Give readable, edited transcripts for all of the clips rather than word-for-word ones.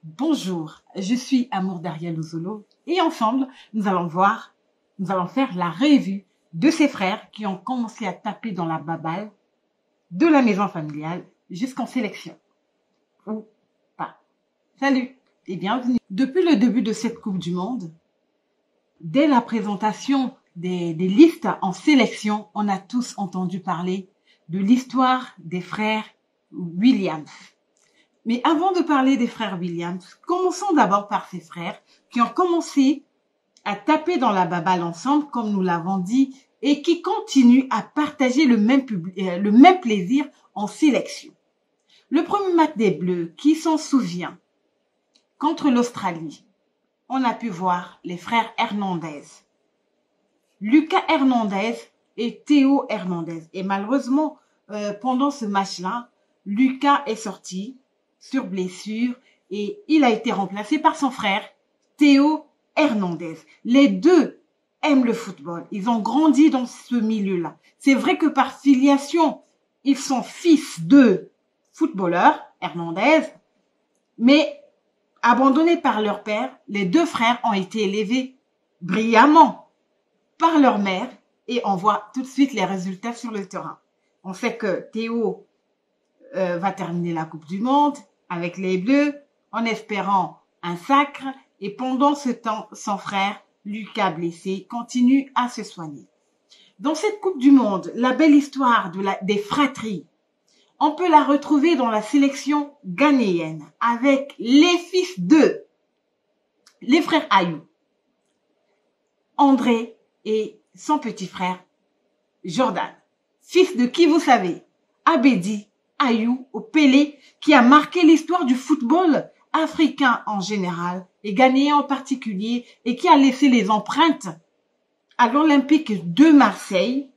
Bonjour, je suis Amour d'Ariel Ozolo et ensemble, nous allons faire la revue de ces frères qui ont commencé à taper dans la baballe de la maison familiale jusqu'en sélection. Ou pas. Salut et bienvenue. Depuis le début de cette Coupe du Monde, dès la présentation des listes en sélection, on a tous entendu parler de l'histoire des frères Williams. Mais avant de parler des frères Williams, commençons d'abord par ces frères qui ont commencé à taper dans la baballe ensemble, comme nous l'avons dit, et qui continuent à partager le même plaisir en sélection. Le premier match des Bleus, qui s'en souvient, contre l'Australie, on a pu voir les frères Hernandez, Lucas Hernandez et Théo Hernandez. Et malheureusement, pendant ce match-là, Lucas est sorti sur blessure et il a été remplacé par son frère Théo Hernandez. Les deux aiment le football. Ils ont grandi dans ce milieu-là. C'est vrai que par filiation, ils sont fils de footballeurs, Hernandez, mais abandonnés par leur père, les deux frères ont été élevés brillamment par leur mère et on voit tout de suite les résultats sur le terrain. On sait que Théo va terminer la Coupe du Monde avec les Bleus en espérant un sacre et pendant ce temps, son frère, Lucas blessé, continue à se soigner. Dans cette Coupe du Monde, la belle histoire des fratries, on peut la retrouver dans la sélection ghanéenne avec les fils de les frères Ayou, André et son petit frère Jordan, fils de qui vous savez, Abedi Ayou au Pelé, qui a marqué l'histoire du football africain en général et ghanéen en particulier et qui a laissé les empreintes à l'Olympique de Marseille.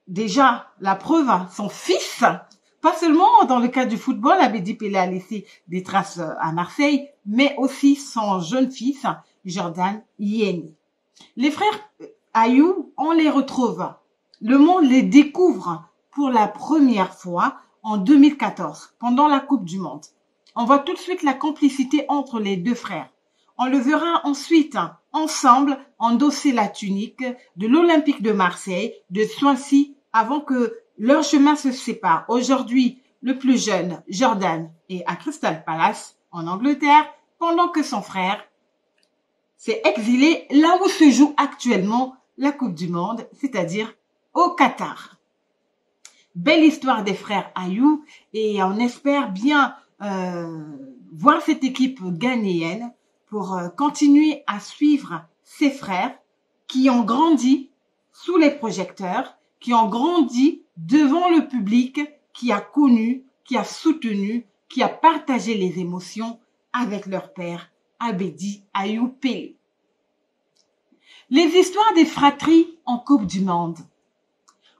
Déjà, la preuve, son fils, pas seulement dans le cas du football, Abedi Pelé a laissé des traces à Marseille, mais aussi son jeune fils, Jordan Yeni. Les frères Ayou, on les retrouve. Le monde les découvre pour la première fois en 2014, pendant la Coupe du Monde. On voit tout de suite la complicité entre les deux frères. On le verra ensuite ensemble endosser la tunique de l'Olympique de Marseille, de Swansea, avant que leur chemin se sépare. Aujourd'hui, le plus jeune, Jordan, est à Crystal Palace, en Angleterre, pendant que son frère s'est exilé là où se joue actuellement la Coupe du Monde, c'est-à-dire au Qatar. Belle histoire des frères Ayou et on espère bien voir cette équipe ghanéenne pour continuer à suivre ces frères qui ont grandi sous les projecteurs, qui ont grandi devant le public, qui a connu, qui a soutenu, qui a partagé les émotions avec leur père Abedi Ayou Pelé. Les histoires des fratries en Coupe du Monde.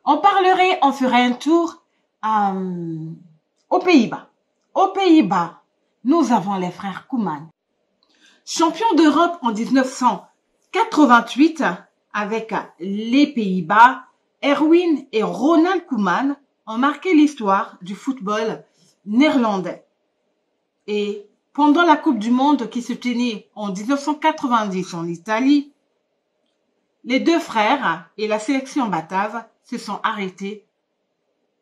On ferait un tour aux Pays-Bas. Aux Pays-Bas, nous avons les frères Koeman. Champions d'Europe en 1988 avec les Pays-Bas, Erwin et Ronald Koeman ont marqué l'histoire du football néerlandais. Et pendant la Coupe du Monde qui se tenait en 1990 en Italie, les deux frères et la sélection batave se sont arrêtés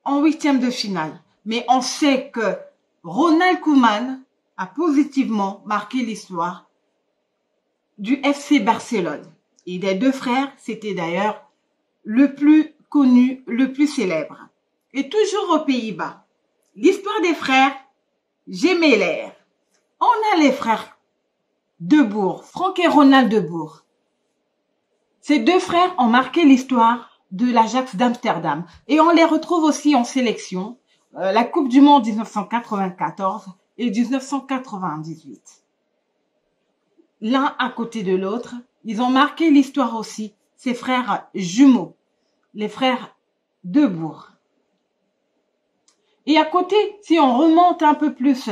en huitième de finale. Mais on sait que Ronald Koeman a positivement marqué l'histoire du FC Barcelone. Et les deux frères, c'était d'ailleurs le plus connu, le plus célèbre. Et toujours aux Pays-Bas, l'histoire des frères Gemeller. On a les frères De Boer, Frank et Ronald De Boer. Ces deux frères ont marqué l'histoire de l'Ajax d'Amsterdam. Et on les retrouve aussi en sélection, la Coupe du Monde 1994 et 1998. L'un à côté de l'autre, ils ont marqué l'histoire aussi, ces frères jumeaux, les frères De Boer. Et à côté, si on remonte un peu plus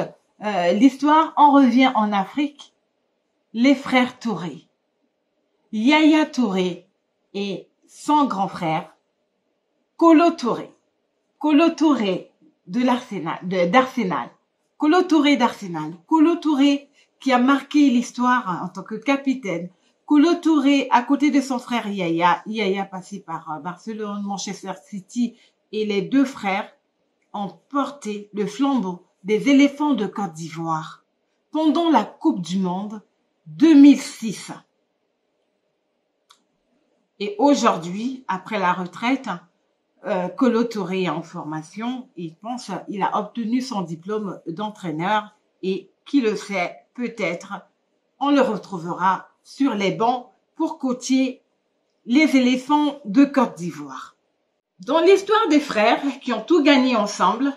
l'histoire, on revient en Afrique, les frères Touré. Yaya Touré et son grand frère, Kolo Touré. Kolo Touré d'Arsenal. Kolo Touré d'Arsenal, Kolo Touré qui a marqué l'histoire en tant que capitaine, Kolo Touré à côté de son frère Yaya passé par Barcelone, Manchester City, et les deux frères ont porté le flambeau des éléphants de Côte d'Ivoire pendant la Coupe du Monde 2006. Et aujourd'hui, après la retraite, Kolo Touré est en formation. Il a obtenu son diplôme d'entraîneur et qui le sait, peut-être, on le retrouvera sur les bancs pour coacher les éléphants de Côte d'Ivoire. Dans l'histoire des frères qui ont tout gagné ensemble,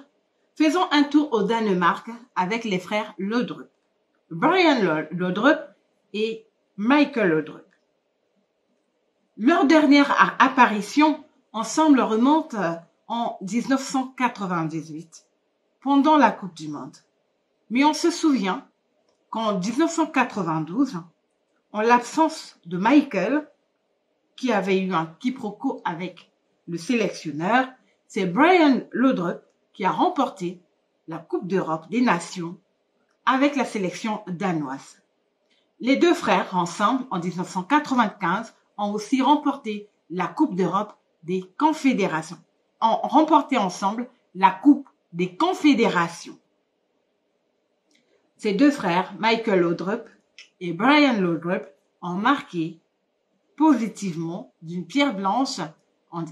faisons un tour au Danemark avec les frères Laudrup, Brian Laudrup et Michael Laudrup. Leur dernière apparition ensemble remonte en 1998, pendant la Coupe du Monde. Mais on se souvient qu'en 1992, en l'absence de Michael, qui avait eu un quiproquo avec le sélectionneur, c'est Brian Laudrup qui a remporté la Coupe d'Europe des Nations avec la sélection danoise. Les deux frères, ensemble, en 1995, ont aussi remporté la Coupe d'Europe des Confédérations. Ont remporté ensemble la Coupe des Confédérations. Ces deux frères, Michael Laudrup et Brian Laudrup, ont marqué positivement d'une pierre blanche,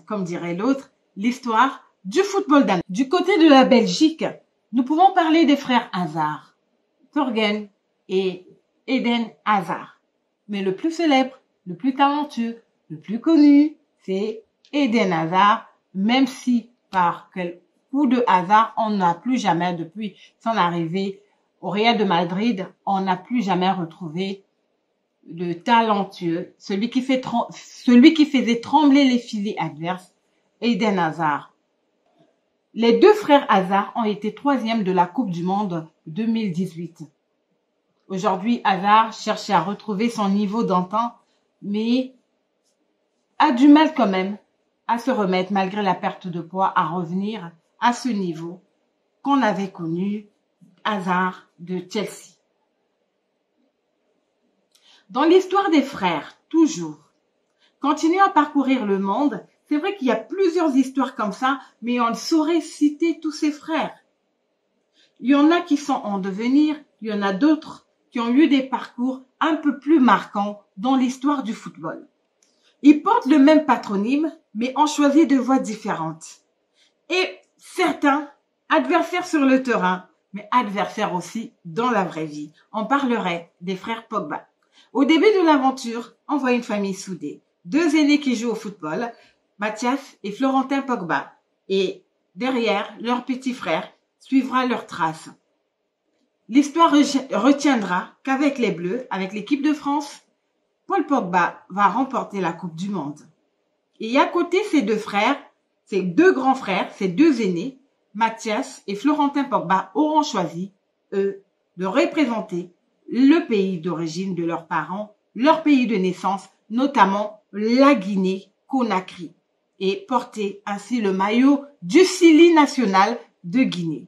comme dirait l'autre, l'histoire du football danois. Du côté de la Belgique, nous pouvons parler des frères Hazard, Thorgan et Eden Hazard. Mais le plus célèbre, le plus talentueux, le plus connu, c'est Eden Hazard, même si par quel coup de hasard, on n'a plus jamais, depuis son arrivée au Real de Madrid, on n'a plus jamais retrouvé le talentueux, celui qui faisait trembler les filets adverses, Eden Hazard. Les deux frères Hazard ont été troisièmes de la Coupe du Monde 2018. Aujourd'hui, Hazard cherche à retrouver son niveau d'antan, mais a du mal quand même à se remettre, malgré la perte de poids, à revenir à ce niveau qu'on avait connu, Hazard de Chelsea. Dans l'histoire des frères, toujours, continuons à parcourir le monde. C'est vrai qu'il y a plusieurs histoires comme ça, mais on ne saurait citer tous ces frères. Il y en a qui sont en devenir, il y en a d'autres qui ont eu des parcours un peu plus marquants dans l'histoire du football. Ils portent le même patronyme, mais ont choisi de voies différentes. Et certains, adversaires sur le terrain, mais adversaires aussi dans la vraie vie. On parlerait des frères Pogba. Au début de l'aventure, on voit une famille soudée. Deux aînés qui jouent au football, Mathias et Florentin Pogba. Et derrière, leur petit frère suivra leurs traces. L'histoire retiendra qu'avec les Bleus, avec l'équipe de France, Paul Pogba va remporter la Coupe du Monde. Et à côté, ces deux frères, ces deux grands frères, ces deux aînés, Mathias et Florentin Pogba auront choisi, eux, de représenter le pays d'origine de leurs parents, leur pays de naissance, notamment la Guinée-Conakry, et porter ainsi le maillot du Sili national de Guinée.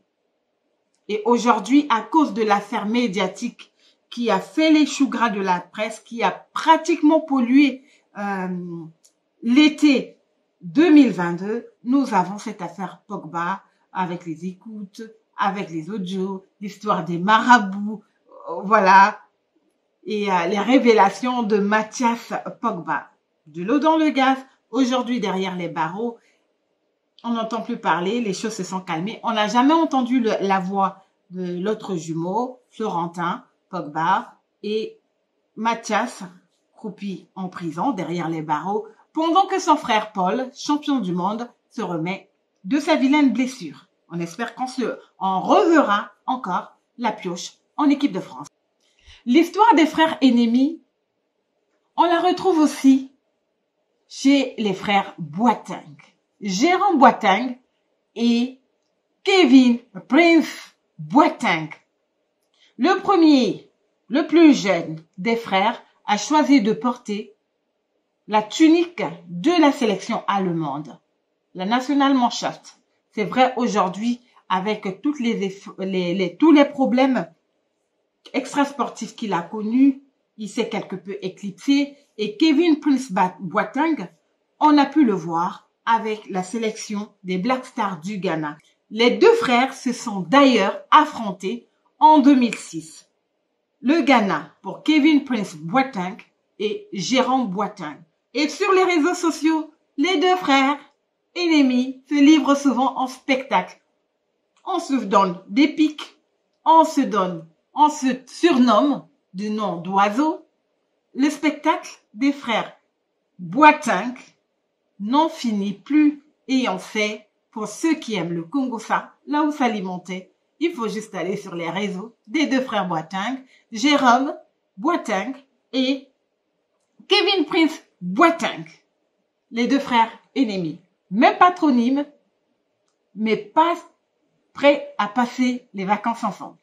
Et aujourd'hui, à cause de l'affaire médiatique qui a fait les choux gras de la presse, qui a pratiquement pollué l'été 2022, nous avons cette affaire Pogba avec les écoutes, avec les audios, l'histoire des marabouts, voilà, et les révélations de Mathias Pogba. De l'eau dans le gaz, aujourd'hui derrière les barreaux, on n'entend plus parler, les choses se sont calmées. On n'a jamais entendu la voix de l'autre jumeau, Florentin Pogba, et Mathias, croupi en prison derrière les barreaux, pendant que son frère Paul, champion du monde, se remet de sa vilaine blessure. On espère qu'on reverra encore la pioche en équipe de France. L'histoire des frères ennemis, on la retrouve aussi chez les frères Boateng. Jérôme Boateng et Kevin Prince Boateng. Le premier, le plus jeune des frères, a choisi de porter la tunique de la sélection allemande, la Nationalmannschaft. C'est vrai aujourd'hui, avec tous les problèmes extrasportifs qu'il a connus. Il s'est quelque peu éclipsé. Et Kevin Prince Boateng, on a pu le voir avec la sélection des Black Stars du Ghana. Les deux frères se sont d'ailleurs affrontés en 2006. Le Ghana pour Kevin Prince Boateng et Jérôme Boateng. Et sur les réseaux sociaux, les deux frères ennemis se livrent souvent en spectacle. On se donne des pics, on se surnomme du nom d'oiseau. Le spectacle des frères Boateng n'en finit plus et on sait, pour ceux qui aiment le Congo-ça, là où s'alimenter, il faut juste aller sur les réseaux des deux frères Boateng, Jérôme Boateng et Kevin Prince Boateng. Les deux frères ennemis. Même patronyme, mais pas prêts à passer les vacances ensemble.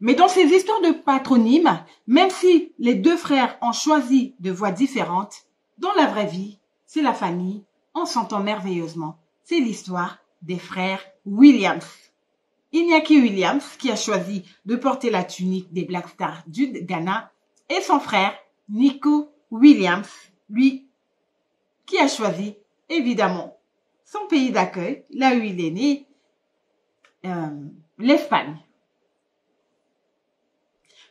Mais dans ces histoires de patronyme, même si les deux frères ont choisi de voies différentes, dans la vraie vie, c'est la famille, on s'entend merveilleusement. C'est l'histoire des frères Williams. Iñaki Williams, qui a choisi de porter la tunique des Black Stars du Ghana, et son frère Nico Williams, lui, qui a choisi, évidemment, son pays d'accueil, là où il est né, l'Espagne.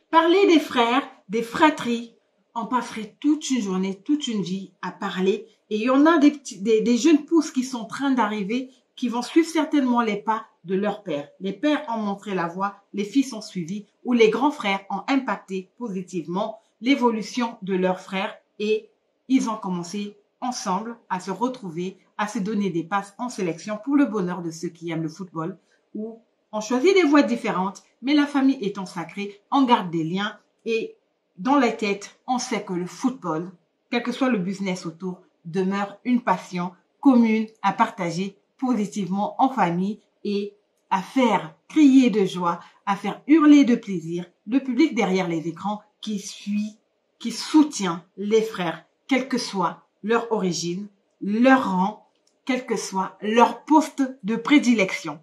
Parler des frères, des fratries, on passerait toute une journée, toute une vie à parler. Et il y en a des jeunes pousses qui sont en train d'arriver, qui vont suivre certainement les pas de leur père. Les pères ont montré la voie, les fils ont suivi, ou les grands frères ont impacté positivement l'évolution de leurs frères et ils ont commencé ensemble à se retrouver, à se donner des passes en sélection pour le bonheur de ceux qui aiment le football, où on choisit des voies différentes, mais la famille étant sacrée, on garde des liens et dans la tête, on sait que le football, quel que soit le business autour, demeure une passion commune à partager positivement en famille et à faire crier de joie, à faire hurler de plaisir le public derrière les écrans qui suit, qui soutient les frères, quelle que soit leur origine, leur rang, quel que soit leur poste de prédilection.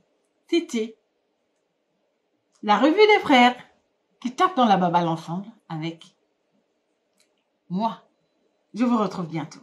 C'était la revue des frères qui tapent dans la baballe ensemble avec moi. Je vous retrouve bientôt.